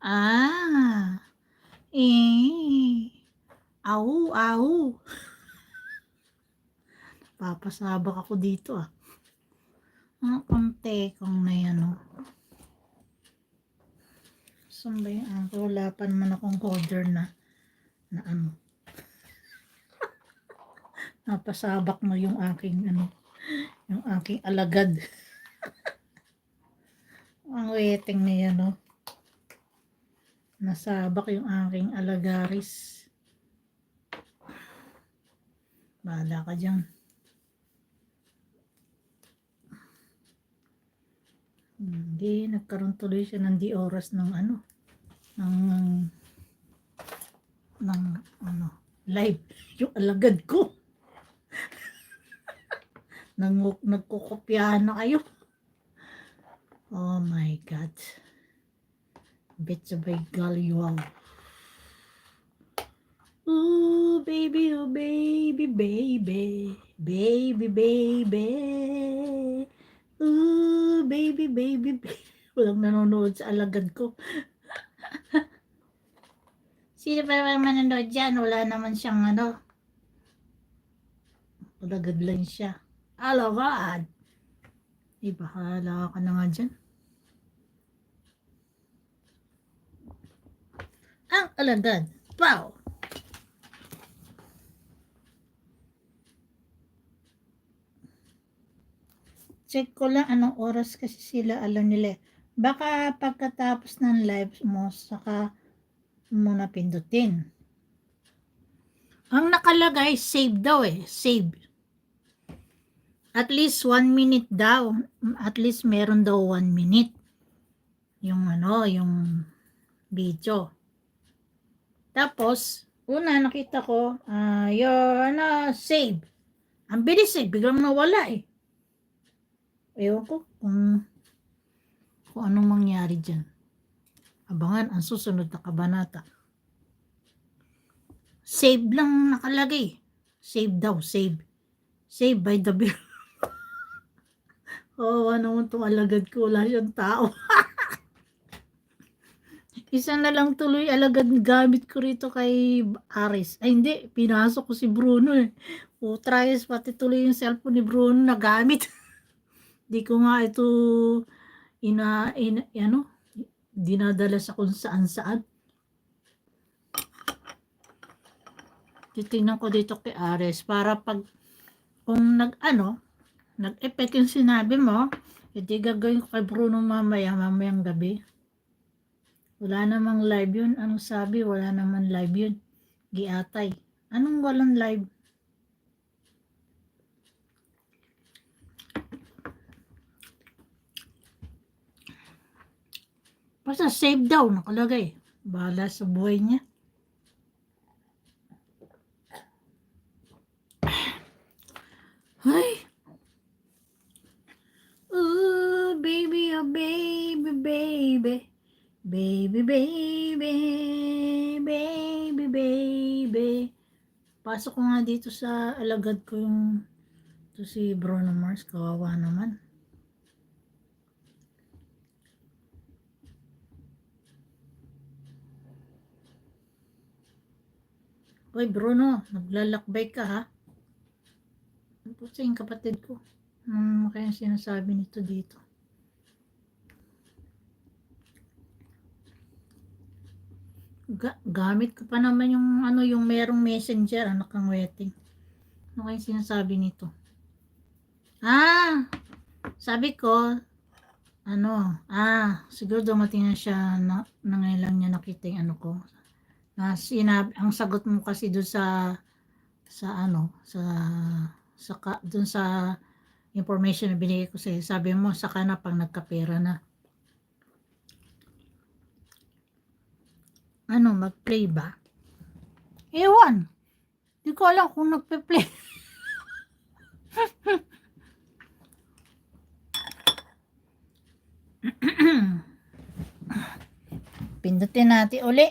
Ah, eh. Au, au. Papasabak ako dito ah. Konti kung na yan oh. Saan ba yung wala pa naman akong holder na ano. Napasabak mo yung aking yung aking alagad. Ang weteng na yan oh. Nasabak yung aking alagaris. Bahala ka dyan. Hindi, nagkaroon tuloy siya ng di oras ng live. Yung alagad ko. Nagkukopyahan na kayo. Oh my God. Betsa by golly wow. Ooh, baby, oh baby, baby. Baby, baby. Ooh, baby, baby, baby. Walang nanonood sa alagad ko. Sino pa naman manonood dyan? Wala naman siyang alagad lang siya. Alagad. Bahala ka na nga dyan. Ang alagad. Wow! Check ko lang anong oras kasi sila alam nila. Baka pagkatapos ng live mo, saka muna pindutin. Ang nakalagay, save daw eh. Save. At least 1 minute daw. At least meron daw 1 minute. Yung yung video. Tapos, una nakita ko, save. Ang bilis eh, biglang nawala eh. Ewan ko kung anong mangyari dyan. Abangan ang susunod na kabanata. Save lang nakalagay. Save daw, save. Save by the bear. Oh, ano itong alagad ko, wala siyang tao. Isa na lang tuloy alagad gamit ko rito kay Aris. Ay hindi, pinasok ko si Bruno eh. Tries pati tuloy yung cellphone ni Bruno na gamit. Di ko nga ito dinadala sa kung saan saan. Titingnan ko dito kay Aris para pag kung nag-effect yung sinabi mo, hindi gagawin ko kay Bruno mamayang gabi. Wala namang live yun. Anong sabi? Wala naman live yun. Giatay. Anong walang live? Basta save daw nakalagay. Bahala sa buhay niya. Ay! Ooh, baby, oh baby, baby. Baby, baby, baby, baby. Pasok ko nga dito sa alagad ko yung si Bruno Mars. Kawawa naman. Hoy Bruno, naglalakbay ka ha? Ano po sa yung kapatid ko? Kaya sinasabi nito dito. Gamit ko pa naman yung yung merong messenger, kang waiting. Ano kaya sinasabi nito? Sabi ko, siguro dumating na siya na ngayon lang niya nakita yung ko. Ang sagot mo kasi doon doon sa information na binigay ko sa'yo. Sabi mo, saka na pag nagkapera na. Mag-play ba? Ewan. Di ko alam kung nagpe-play. Pindutin natin uli.